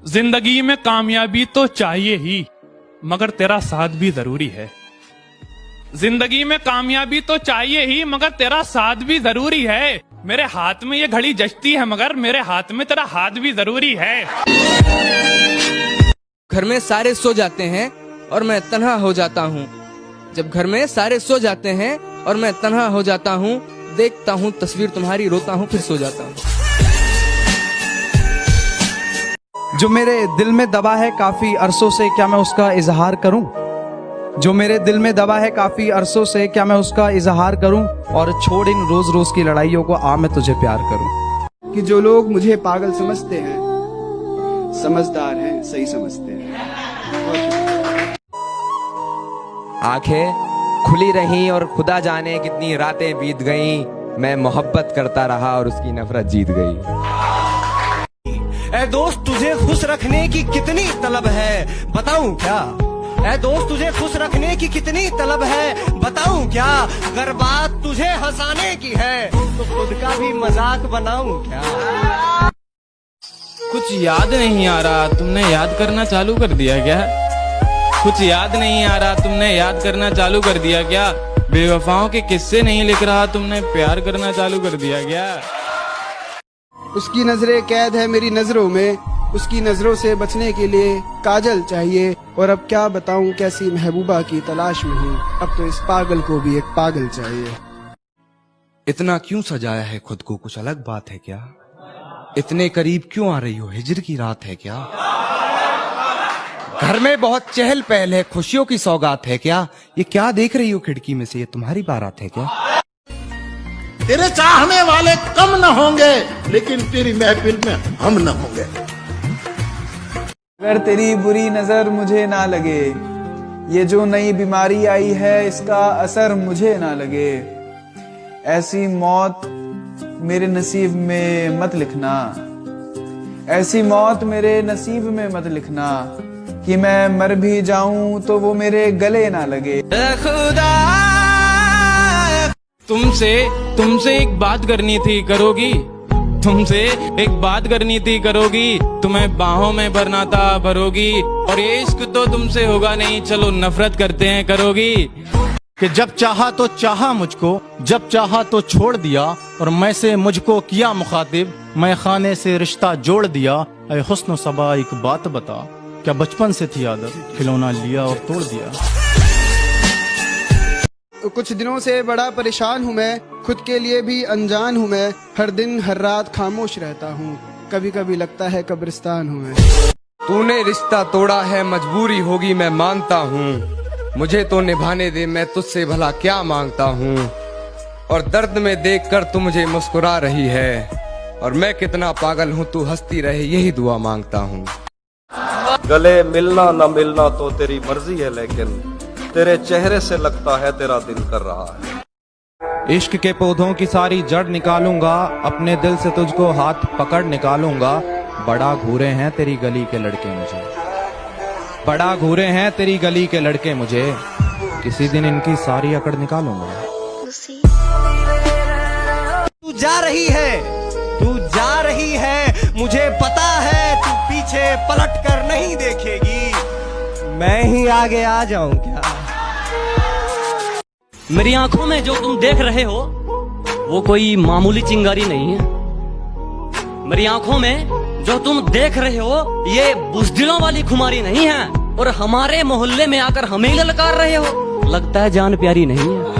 जिंदगी में कामयाबी तो चाहिए ही, मगर तेरा साथ भी जरूरी है। जिंदगी में कामयाबी तो चाहिए ही, मगर तेरा साथ भी जरूरी है। मेरे हाथ में ये घड़ी जचती है, मगर मेरे हाथ में तेरा हाथ भी जरूरी है। घर में सारे सो जाते हैं और मैं तन्हा हो जाता हूँ। जब घर में सारे सो जाते हैं और मैं तन्हा हो जाता हूँ, देखता हूँ तस्वीर तुम्हारी, रोता हूँ फिर सो जाता हूँ। जो मेरे दिल में दबा है काफी अरसों से, क्या मैं उसका इजहार करूं? जो मेरे दिल में दबा है काफी अरसों से, क्या मैं उसका इजहार करूं? और छोड़ इन रोज रोज की लड़ाइयों को, आ मैं तुझे प्यार करूं। कि जो लोग मुझे पागल समझते हैं, समझदार हैं, सही समझते हैं। आंखें खुली रहीं और खुदा जाने कितनी रातें बीत गईं, मैं मोहब्बत करता रहा और उसकी नफरत जीत गई। ऐ दोस्त तुझे खुश रखने की कितनी तलब है, बताऊं क्या? ऐ दोस्त तुझे खुश रखने की कितनी तलब है, बताऊं क्या? अगर बात तुझे हंसाने की है तो खुद का भी मजाक बनाऊं क्या? कुछ याद नहीं आ रहा, तुमने याद करना चालू कर दिया क्या? कुछ याद नहीं आ रहा, तुमने याद करना चालू कर दिया क्या? बेवफाओं के किस्से नहीं लिख रहा, तुमने प्यार करना चालू कर दिया क्या? उसकी नजरें कैद है मेरी नजरों में, उसकी नजरों से बचने के लिए काजल चाहिए। और अब क्या बताऊं कैसी महबूबा की तलाश में हूँ, अब तो इस पागल को भी एक पागल चाहिए। इतना क्यों सजाया है खुद को, कुछ अलग बात है क्या? इतने करीब क्यों आ रही हो, हिजर की रात है क्या? घर में बहुत चहल पहल है, खुशियों की सौगात है क्या? ये क्या देख रही हो खिड़की में से, ये तुम्हारी बारात है क्या? तेरे चाहने वाले कम न होंगे, लेकिन तेरी महफिल में हम न होंगे। अगर तेरी बुरी नजर मुझे ना लगे, ये जो नई बीमारी आई है इसका असर मुझे ना लगे, ऐसी मौत मेरे नसीब में मत लिखना, ऐसी मौत मेरे नसीब में मत लिखना, कि मैं मर भी जाऊं तो वो मेरे गले ना लगे। खुदा तुमसे एक बात करनी थी, करोगी? तुमसे एक बात करनी थी, करोगी? तुम्हें बाहों में भरना था, भरोगी? और ये इश्क तो तुमसे होगा नहीं, चलो नफरत करते हैं, करोगी? कि जब चाहा तो चाहा मुझको, जब चाहा तो छोड़ दिया, और मैं से मुझको किया मुखातिब, मैं खाने से रिश्ता जोड़ दिया। ऐ हुस्न सबा एक बात बता, क्या बचपन से थी आदत, खिलौना लिया और तोड़ दिया। कुछ दिनों से बड़ा परेशान हूँ मैं, खुद के लिए भी अनजान हूँ मैं, हर दिन हर रात खामोश रहता हूँ, कभी कभी लगता है कब्रिस्तान हूँ मैं। तूने रिश्ता तोड़ा है, मजबूरी होगी मैं मानता हूँ, मुझे तो निभाने दे, मैं तुझसे भला क्या मांगता हूँ। और दर्द में देखकर तू मुझे मुस्कुरा रही है, और मैं कितना पागल हूँ, तू हंसती रहे, यही दुआ मांगता हूँ। गले मिलना न मिलना तो तेरी मर्जी है, लेकिन तेरे चेहरे से लगता है तेरा दिल कर रहा है। इश्क के पौधों की सारी जड़ निकालूंगा, अपने दिल से तुझको हाथ पकड़ निकालूंगा। बड़ा घूरे हैं तेरी गली के लड़के मुझे, बड़ा घूरे हैं तेरी गली के लड़के मुझे, किसी दिन इनकी सारी अकड़ निकालूंगा। तू जा रही है, तू जा रही है, मुझे पता है तू पीछे पलट कर नहीं देखेगी, मैं ही आगे आ जाऊं क्या? मेरी आंखों में जो तुम देख रहे हो वो कोई मामूली चिंगारी नहीं है। मेरी आंखों में जो तुम देख रहे हो ये बुज़दिलों वाली खुमारी नहीं है। और हमारे मोहल्ले में आकर हमें ही ललकार रहे हो, लगता है जान प्यारी नहीं है।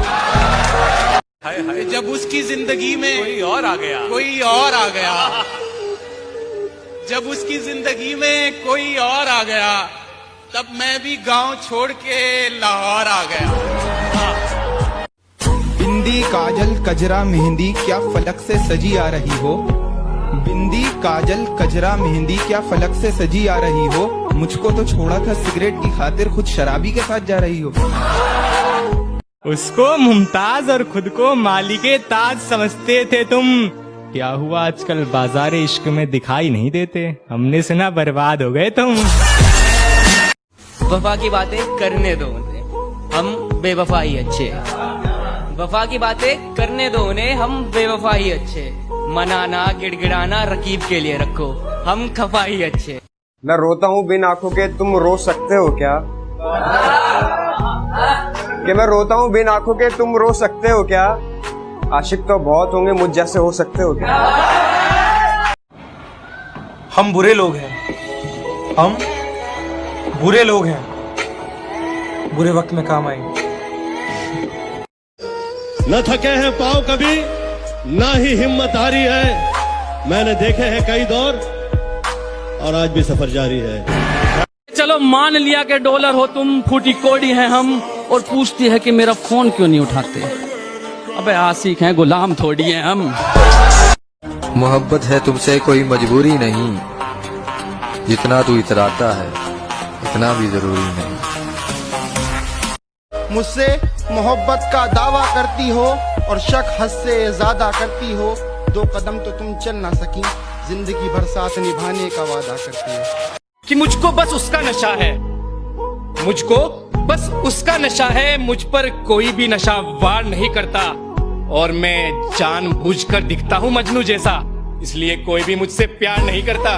हाय हाय, जब उसकी जिंदगी में कोई और आ गया, कोई और आ गया, जब उसकी जिंदगी में कोई और आ गया, तब मैं भी गांव छोड़ के लाहौर आ गया। बिंदी काजल कजरा मेहंदी क्या फलक से सजी आ रही हो, बिंदी काजल कजरा मेहंदी क्या फलक से सजी आ रही हो, मुझको तो छोड़ा था सिगरेट की खातिर, खुद शराबी के साथ जा रही हो। उसको मुमताज और खुद को मालिके ताज समझते थे तुम, क्या हुआ आजकल बाजार इश्क में दिखाई नहीं देते, हमने सुना बर्बाद हो गए तुम। वफा की बातें करने दो उन्हें, हम बेवफा ही अच्छे। वफा की बातें करने दो उन्हें, हम बेवफा ही अच्छे। मनाना गिड़गिड़ाना रकीब के लिए रखो, हम खफा ही अच्छे। मैं रोता हूँ बिन आंखों के, तुम रो सकते हो क्या? कि मैं रोता हूँ बिन आंखों के, तुम रो सकते हो क्या? आशिक तो बहुत होंगे, मुझ जैसे हो सकते हो क्या? हम बुरे लोग हैं, हम बुरे लोग हैं, बुरे वक्त में काम आएंगे। न थके हैं पाँव कभी, ना ही हिम्मत हारी है। मैंने देखे हैं कई दौर और आज भी सफर जारी है। चलो मान लिया कि डॉलर हो तुम, फूटी कोड़ी है हम, और पूछती है कि मेरा फोन क्यों नहीं उठाते। अबे आशिक हैं, गुलाम थोड़ी हैं हम। मोहब्बत है तुमसे कोई मजबूरी नहीं, जितना तू इतराता है इतना भी जरूरी नहीं। मुझसे मोहब्बत का दावा करती हो और शक हद से ज्यादा करती हो। 2 कदम तो तुम चल ना सकी, जिंदगी भर साथ निभाने का वादा करती हो। कि मुझको बस उसका नशा है, मुझको बस उसका नशा है, मुझ पर कोई भी नशा वार नहीं करता। और मैं जानबूझकर दिखता हूँ मजनू जैसा, इसलिए कोई भी मुझसे प्यार नहीं करता।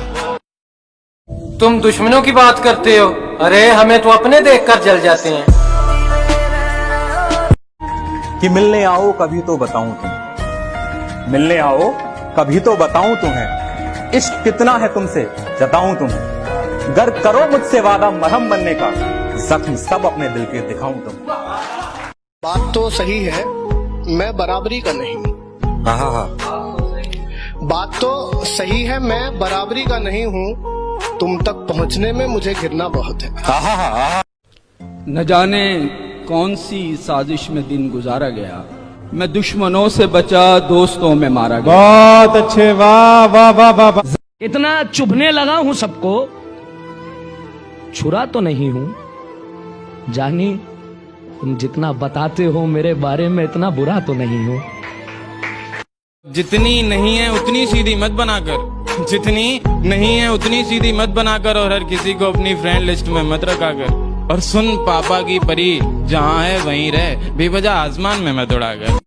तुम दुश्मनों की बात करते हो, अरे हमें तो अपने देखकर जल जाते हैं। कि मिलने आओ कभी तो बताऊं तुम्हें, मिलने आओ कभी तो बताऊं तुम्हें, इश्क कितना है तुमसे जताऊं तुम्हें। गर करो मुझसे वादा मरहम बनने का, जख्म सब अपने दिल के दिखाऊं तुम्हें। बात तो सही है, मैं बराबरी का नहीं। बात तो सही है, मैं बराबरी का नहीं हूँ। तुम तक पहुँचने में मुझे गिरना बहुत है। न जाने कौन सी साजिश में दिन गुजारा गया, मैं दुश्मनों से बचा दोस्तों में मारा गया। बहुत अच्छे, वाह वाह वाह वाह। इतना चुभने लगा हूं सबको, छुरा तो नहीं हूं। जानी तुम जितना बताते हो मेरे बारे में, इतना बुरा तो नहीं हूं। जितनी नहीं है उतनी सीधी मत बनाकर, जितनी नहीं है उतनी सीधी मत बनाकर, और हर किसी को अपनी फ्रेंड लिस्ट में मत रखा कर। और सुन पापा की परी, जहाँ है वहीं रह, बेवजह आसमान में मत उड़ाकर।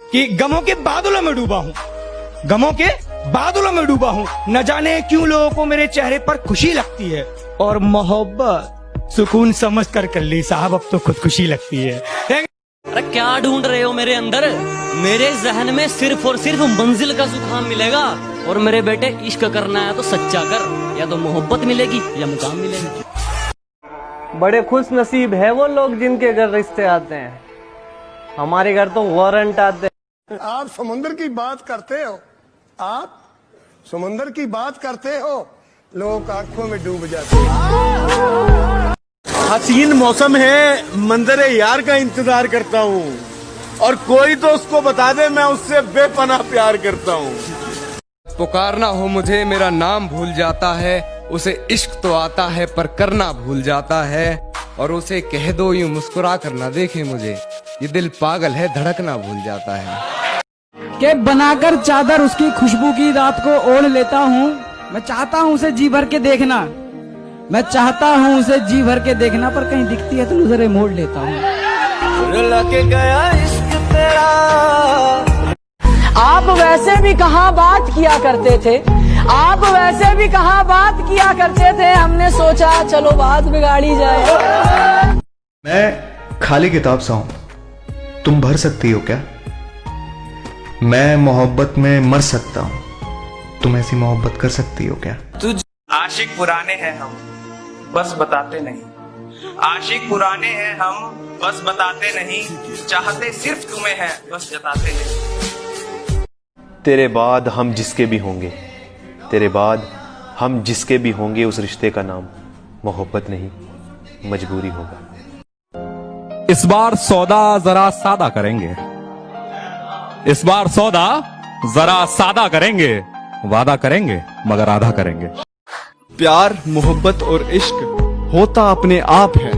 कि गमों के बादलों में डूबा हूँ, गमों के बादलों में डूबा हूँ। न जाने क्यों लोगों को मेरे चेहरे पर खुशी लगती है, और मोहब्बत सुकून समझ कर ली साहब, अब तो खुदकुशी लगती है। अरे क्या ढूंढ रहे हो मेरे अंदर? मेरे जहन में सिर्फ और सिर्फ मंजिल का जुकाम मिलेगा। और मेरे बेटे, इश्क करना है तो सच्चा कर, या तो मोहब्बत मिलेगी या मुकाम मिलेगा। बड़े खुश नसीब है वो लोग जिनके घर रिश्ते आते हैं, हमारे घर तो वारंट आते हैं। आप समुद्र की बात करते हो, आप समुद्र की बात करते हो, लोग आंखों में डूब जाते हैं। हसीन मौसम है, मंजरे यार का इंतजार करता हूँ, और कोई तो उसको बता दे मैं उससे बेपनाह प्यार करता हूँ। पुकारना हो मुझे मेरा नाम भूल जाता है, उसे इश्क तो आता है पर करना भूल जाता है। और उसे कह दो यूं मुस्कुरा कर ना देखे मुझे, ये दिल पागल है धड़कना भूल जाता है। के बनाकर चादर उसकी खुशबू की रात को ओढ़ लेता हूँ। मैं चाहता हूँ उसे जी भर के देखना, मैं चाहता हूँ उसे जी भर के देखना, पर कहीं दिखती है तो नजरें मोड़ लेता हूँ। लगे गया इश्क तेरा। आप वैसे भी कहाँ बात किया करते थे, आप वैसे भी कहाँ बात किया करते थे, हमने सोचा चलो बात बिगाड़ी जाए। मैं खाली किताब सा हूं, तुम भर सकती हो क्या? मैं मोहब्बत में मर सकता हूं, तुम ऐसी मोहब्बत कर सकती हो क्या? आशिक पुराने हैं हम, बस बताते नहीं। आशिक पुराने हैं हम, बस बताते नहीं। चाहते सिर्फ तुम्हें है, बस जताते नहीं। तेरे बाद हम जिसके भी होंगे, तेरे बाद हम जिसके भी होंगे, उस रिश्ते का नाम मोहब्बत नहीं मजबूरी होगा। इस बार सौदा जरा सादा करेंगे, इस बार सौदा जरा सादा करेंगे, वादा करेंगे मगर आधा करेंगे। प्यार मोहब्बत और इश्क होता अपने आप है,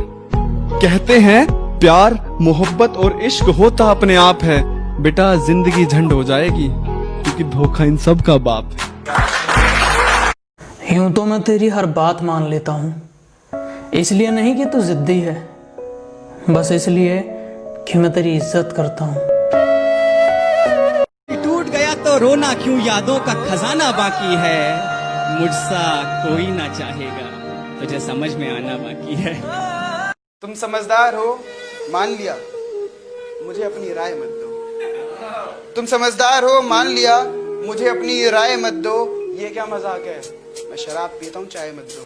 कहते हैं प्यार मोहब्बत और इश्क होता अपने आप है। बेटा जिंदगी झंड हो जाएगी, क्योंकि धोखा इन सब का बाप है। यूं तो मैं तेरी हर बात मान लेता हूँ, इसलिए नहीं कि तू जिद्दी है, बस इसलिए कि मैं तेरी इज्जत करता हूँ। टूट गया तो रोना क्यों, यादों का खजाना बाकी है। मुझसा कोई ना चाहेगा, तुझे समझ में आना बाकी है। तुम समझदार हो, मान लिया, मुझे अपनी राय मत दो। तुम समझदार हो, मान लिया, मुझे अपनी राय मत दो। ये क्या मजाक है, मैं शराब पीता हूँ, चाय मत दो।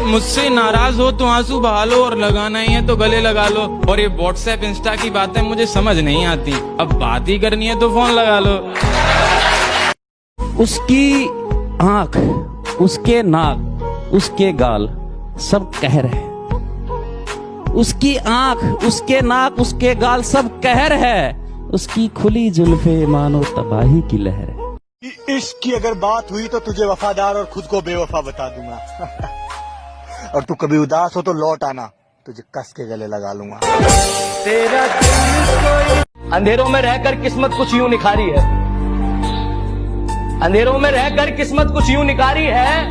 मुझसे नाराज हो तो आंसू बहा लो, और लगाना ही है तो गले लगा लो। और ये व्हाट्सएप इंस्टा की बातें मुझे समझ नहीं आती, अब बात ही करनी है तो फोन लगा लो। उसकी आंख, उसके नाक, उसके गाल सब कहर है। उसकी आंख, उसके नाक, उसके गाल सब कहर है। उसकी खुली जुल्फे मानो तबाही की लहर है। इश्क की अगर बात हुई तो तुझे वफादार और खुद को बेवफा बता दूंगा। और तू कभी उदास हो तो लौट आना, तुझे कस के गले लगा लूंगा। तेरा अंधेरों में रहकर किस्मत कुछ यूं निखारी है। अंधेरों में रहकर किस्मत कुछ यूं निखारी है।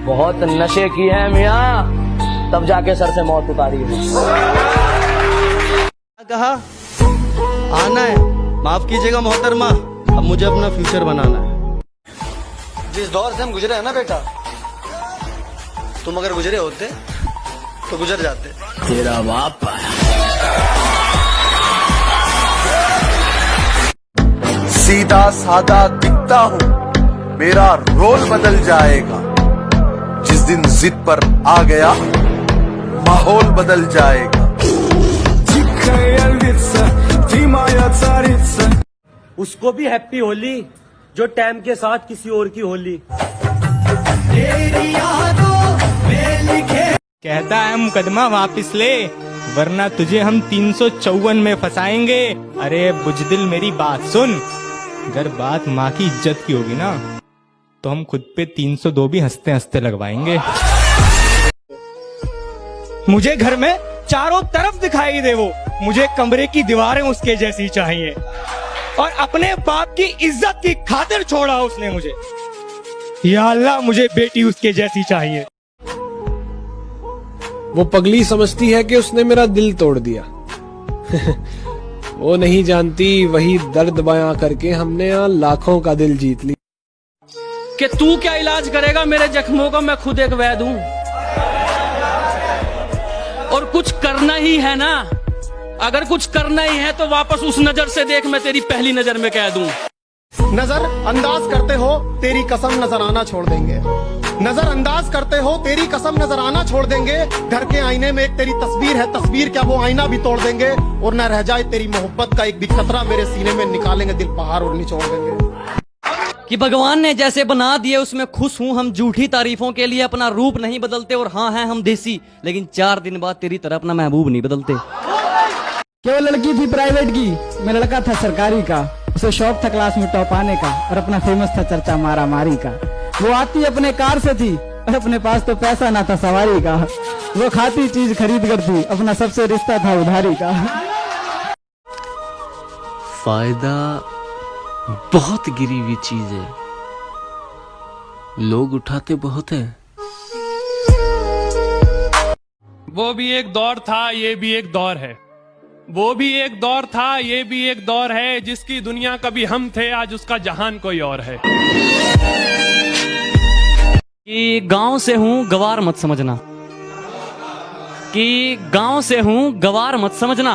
बहुत नशे की है मियाँ, तब जाके सर से मौत उतारी है। कहा आना है, माफ कीजिएगा मोहतरमा, अब मुझे अपना फ्यूचर बनाना है। जिस दौर से हम गुजरे हैं ना बेटा, तुम अगर गुजरे होते तो गुजर जाते। तेरा बाप सीधा सादा दिखता हूँ, मेरा रोल बदल जाएगा। जिस दिन जिद पर आ गया, माहौल बदल जाएगा। उसको भी हैप्पी होली जो टाइम के साथ किसी और की होली। कहता है मुकदमा वापिस ले, वरना तुझे हम 354 में फंसाएंगे। अरे बुजदिल मेरी बात सुन, अगर बात माँ की इज्जत की होगी ना, तो हम खुद पे 302 भी हंसते हंसते लगवाएंगे। मुझे घर में चारों तरफ दिखाई दे वो, मुझे कमरे की दीवारें उसके जैसी चाहिए। और अपने बाप की इज्जत की खातिर छोड़ा उसने मुझे। या अल्लाह, मुझे बेटी उसके जैसी चाहिए। वो पगली समझती है कि उसने मेरा दिल तोड़ दिया। वो नहीं जानती वही दर्द बयां करके हमने यहाँ लाखों का दिल जीत लिया। कि तू क्या इलाज करेगा मेरे जख्मों का, मैं खुद एक वैद हूं। और कुछ करना ही है ना, अगर कुछ करना ही है तो वापस उस नजर से देख, मैं तेरी पहली नजर में कह दूं। नजर अंदाज करते हो, तेरी कसम नजर आना छोड़ देंगे। नजर अंदाज करते हो, तेरी कसम नजर आना छोड़ देंगे। घर के आईने में एक तेरी तस्वीर है, तस्वीर क्या वो आईना भी तोड़ देंगे। और न रह जाए तेरी मोहब्बत का एक भी खतरा मेरे सीने में, निकालेंगे दिल पहाड़ और निचोड़ देंगे। कि भगवान ने जैसे बना दिए उसमें खुश हूँ। हम झूठी तारीफों के लिए अपना रूप नहीं बदलते। और हाँ हैं हम देसी, लेकिन 4 दिन बाद तेरी तरह अपना महबूब नहीं बदलते। क्या वो लड़की थी प्राइवेट की, मैं लड़का था सरकारी का। उसे शौक था क्लास में टॉप आने का, और अपना फेमस था चर्चा मारा मारी का। वो आती अपने कार से थी, और अपने पास तो पैसा ना था सवारी का। वो खाती चीज खरीद कर थी, अपना सबसे रिश्ता था उधारी का। फायदा बहुत गिरी हुई चीज है, लोग उठाते बहुत है। वो भी एक दौर था, ये भी एक दौर है। वो भी एक दौर था, ये भी एक दौर है। जिसकी दुनिया कभी हम थे, आज उसका जहान कोई और है। कि गांव से हूं गवार मत समझना, कि गांव से हूं गवार मत समझना।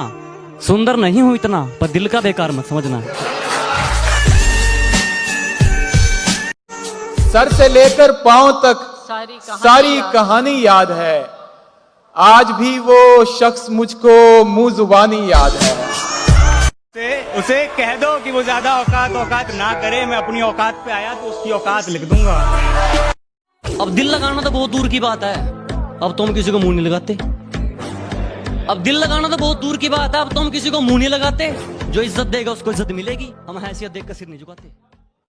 सुंदर नहीं हूं इतना, पर दिल का बेकार मत समझना। सर से लेकर पांव तक सारी कहानी याद है। आज भी वो शख्स मुझको मुंह जुबानी याद है। उसे कह दो कि वो ज्यादा औकात ना करे। मैं अपनी औकात पे आया तो उसकी औकात लिख दूंगा। अब दिल लगाना तो बहुत दूर की बात है, अब तुम किसी को मुंह नहीं लगाते। अब दिल लगाना तो बहुत दूर की बात है, अब तुम किसी को मुंह नहीं लगाते। जो इज्जत देगा उसको इज्जत मिलेगी, हम हैसियत देख कर सिर नहीं झुकाते।